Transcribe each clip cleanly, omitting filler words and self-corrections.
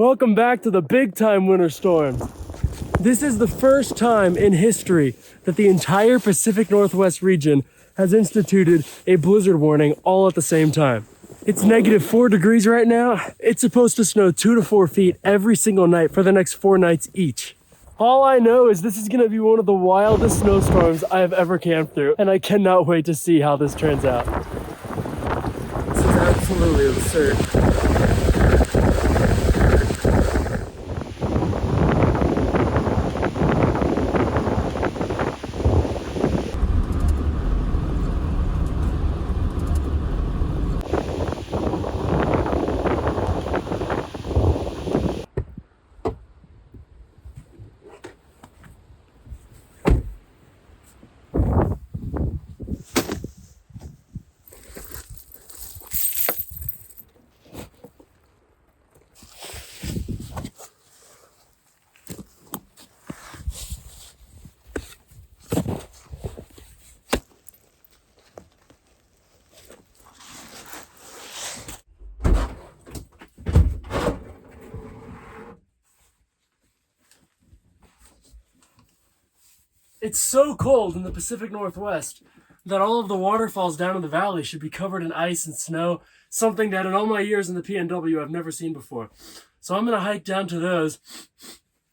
Welcome back to the big time winter storm. This is the first time in history that the entire Pacific Northwest region has instituted a blizzard warning all at the same time. It's -4 degrees right now. It's supposed to snow 2 to 4 feet every single night for the next 4 nights each. All I know is this is gonna be one of the wildest snowstorms I have ever camped through, and I cannot wait to see how this turns out. This is absolutely absurd. It's so cold in the Pacific Northwest that all of the waterfalls down in the valley should be covered in ice and snow, something that in all my years in the PNW I've never seen before. So I'm gonna hike down to those,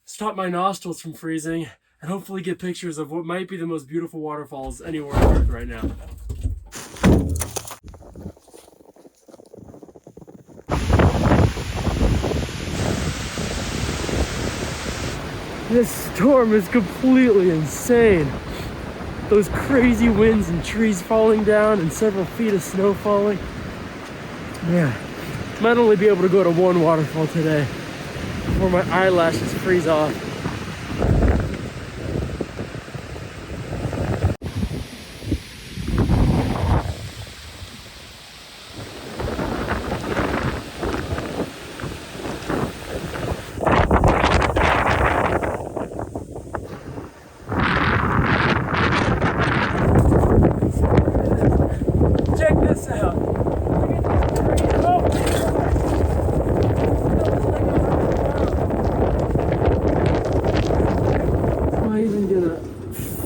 stop my nostrils from freezing, and hopefully get pictures of what might be the most beautiful waterfalls anywhere on Earth right now. This storm is completely insane. Those crazy winds and trees falling down and several feet of snow falling. Yeah, might only be able to go to one waterfall today before my eyelashes freeze off.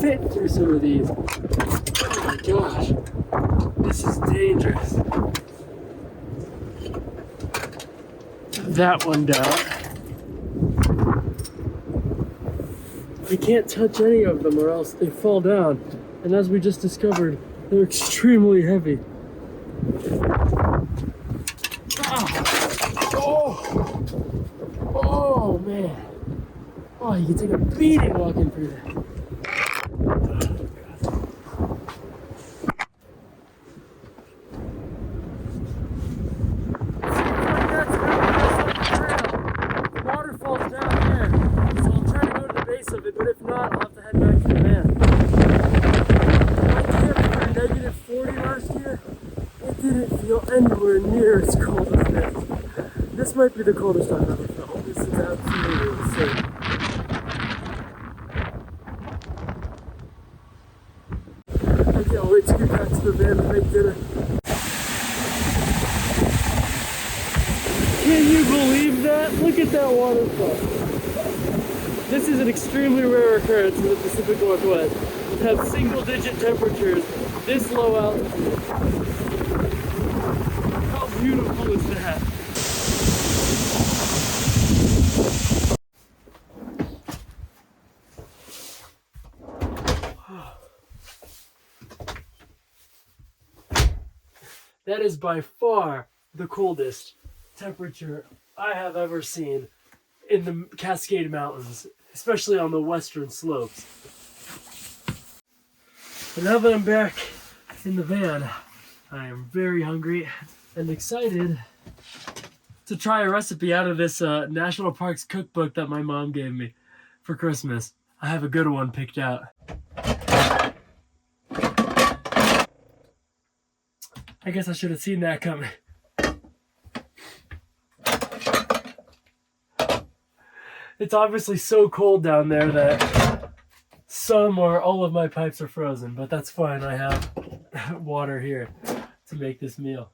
Fit through some of these. Oh my gosh, this is dangerous. That one down. You can't touch any of them or else they fall down. And as we just discovered, they're extremely heavy. Oh, oh man. Oh, you can take a beating walking through that. But if not, I'll have to head back to the van. I camped for -40 last year. It didn't feel anywhere near as cold as this. This might be the coldest I've ever felt. This is absolutely insane. I can't wait to get back to the van and make dinner. Can you believe that? Look at that waterfall. This is an extremely rare occurrence in the Pacific Northwest to have single-digit temperatures this low altitude. How beautiful is that? That is by far the coldest temperature I have ever seen in the Cascade Mountains, especially on the western slopes. But now that I'm back in the van, I am very hungry and excited to try a recipe out of this National Parks cookbook that my mom gave me for Christmas. I have a good one picked out. I guess I should have seen that coming. It's obviously so cold down there that some or all of my pipes are frozen, but that's fine. I have water here to make this meal.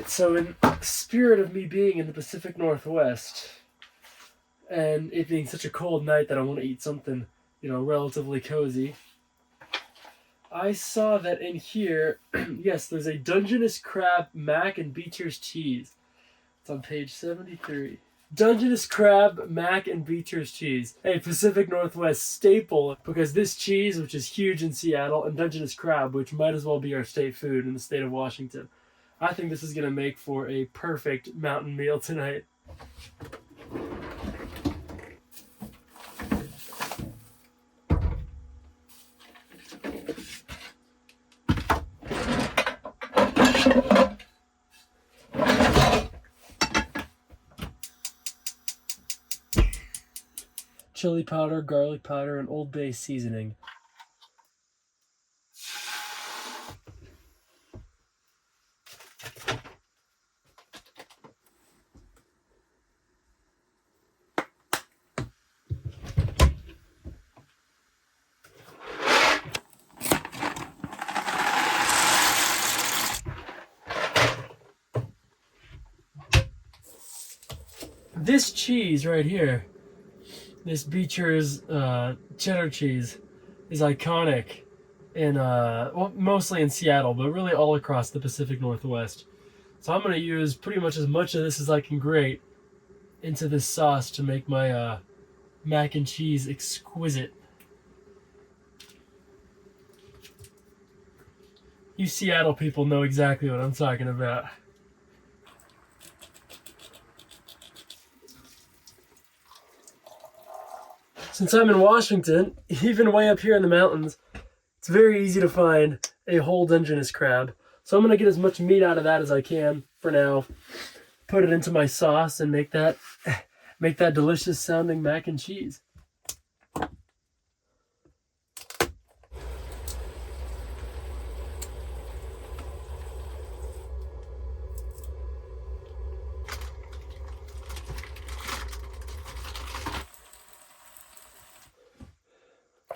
Alright, so in spirit of me being in the Pacific Northwest, and it being such a cold night that I want to eat something, relatively cozy, I saw that in here, yes, there's a Dungeness crab, mac, and Beecher's cheese. It's on page 73. Dungeness crab, mac, and Beecher's cheese. A Pacific Northwest staple, because this cheese, which is huge in Seattle, and Dungeness crab, which might as well be our state food in the state of Washington. I think this is going to make for a perfect mountain meal tonight. Chili powder, garlic powder, and Old Bay seasoning. This cheese right here, this Beecher's cheddar cheese, is iconic in, mostly in Seattle, but really all across the Pacific Northwest. So I'm going to use pretty much as much of this as I can grate into this sauce to make my mac and cheese exquisite. You Seattle people know exactly what I'm talking about. Since I'm in Washington, even way up here in the mountains, it's very easy to find a whole Dungeness crab. So I'm going to get as much meat out of that as I can for now. Put it into my sauce and make that delicious sounding mac and cheese.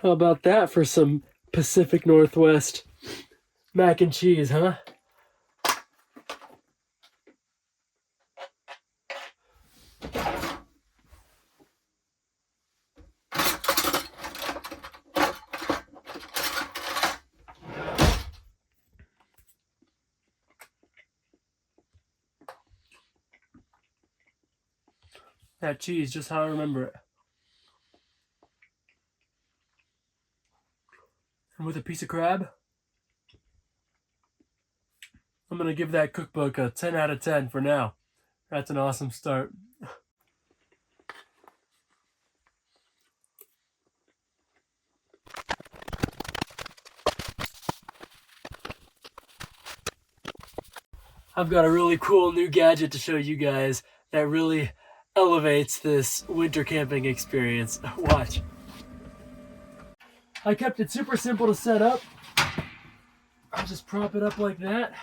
How about that for some Pacific Northwest mac and cheese, huh? That cheese, just how I remember it. And with a piece of crab, I'm going to give that cookbook a 10 out of 10 for now. That's an awesome start. I've got a really cool new gadget to show you guys that really elevates this winter camping experience. Watch. I kept it super simple to set up. I'll just prop it up like that.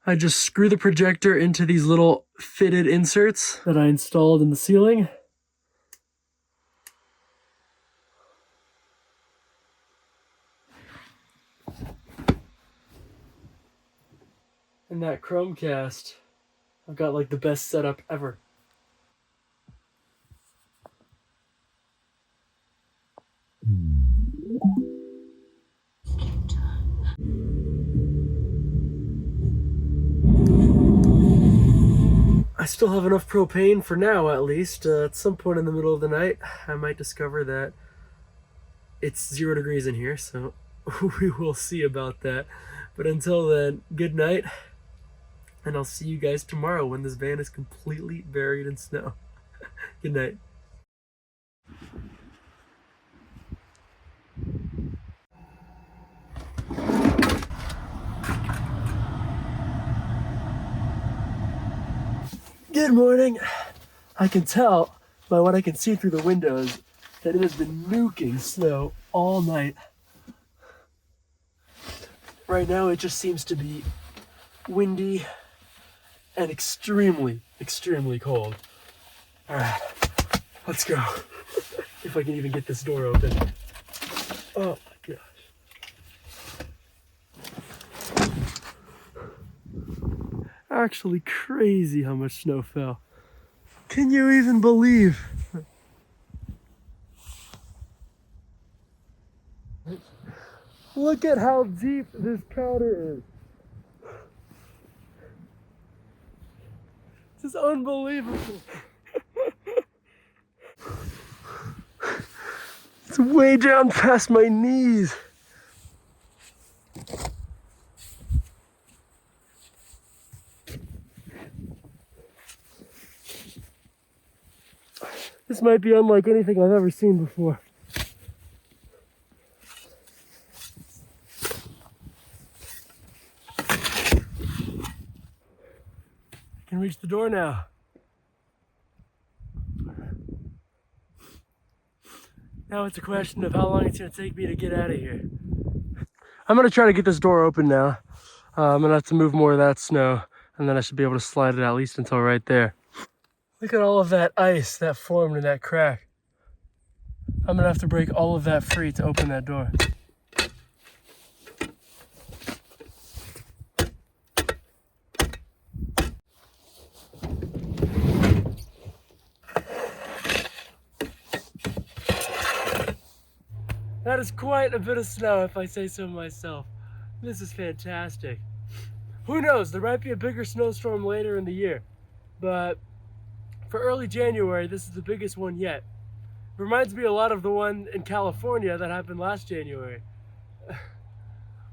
I just screw the projector into these little fitted inserts that I installed in the ceiling. And that Chromecast, I've got like the best setup ever. I still have enough propane for now, at least. At some point in the middle of the night, I might discover that it's 0 degrees in here, so we will see about that. But until then, good night, and I'll see you guys tomorrow when this van is completely buried in snow. Good night. Good morning. I can tell by what I can see through the windows that it has been nuking snow all night. Right now it just seems to be windy and extremely, extremely cold. All right, let's go. If I can even get this door open. Oh my gosh. actually crazy how much snow fell. Can you even believe? Look at how deep this powder is. This is unbelievable. It's way down past my knees. This might be unlike anything I've ever seen before. I can reach the door now. Now it's a question of how long it's going to take me to get out of here. I'm going to try to get this door open now. I'm going to have to move more of that snow, and then I should be able to slide it at least until right there. Look at all of that ice that formed in that crack. I'm going to have to break all of that free to open that door. That is quite a bit of snow, if I say so myself. This is fantastic. Who knows, there might be a bigger snowstorm later in the year, but for early January, this is the biggest one yet. It reminds me a lot of the one in California that happened last January.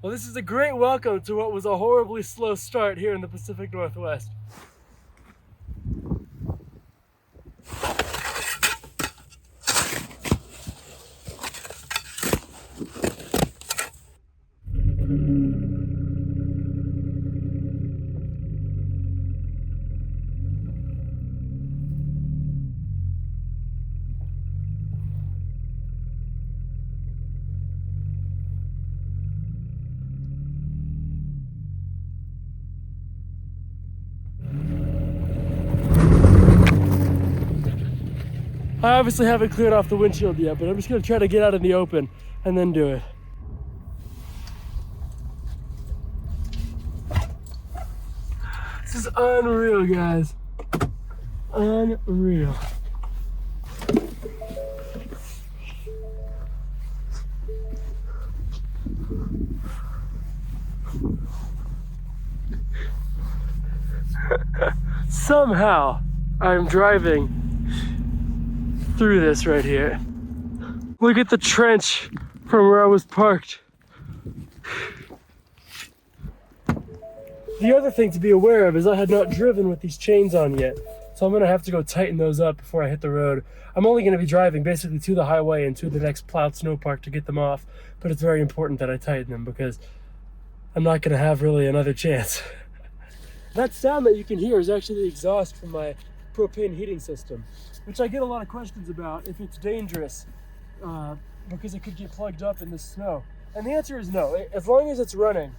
Well, this is a great welcome to what was a horribly slow start here in the Pacific Northwest. I obviously haven't cleared off the windshield yet, but I'm just gonna try to get out in the open and then do it. This is unreal, guys. Unreal. Somehow, I'm driving through this right here. Look at the trench from where I was parked. The other thing to be aware of is I had not driven with these chains on yet, so I'm gonna have to go tighten those up before I hit the road. I'm only gonna be driving basically to the highway and to the next plowed snow park to get them off, but it's very important that I tighten them because I'm not gonna have really another chance. That sound that you can hear is actually the exhaust from my propane heating system, which I get a lot of questions about if it's dangerous because it could get plugged up in the snow. And the answer is no. As long as it's running,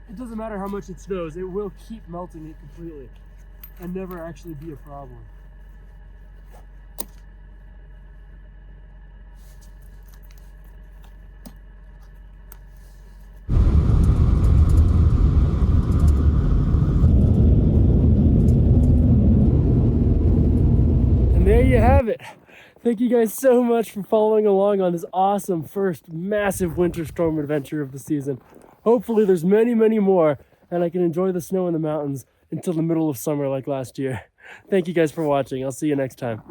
it doesn't matter how much it snows, it will keep melting it completely and never actually be a problem. There you have it. Thank you guys so much for following along on this awesome first massive winter storm adventure of the season. Hopefully there's many, many more and I can enjoy the snow in the mountains until the middle of summer like last year. Thank you guys for watching. I'll see you next time.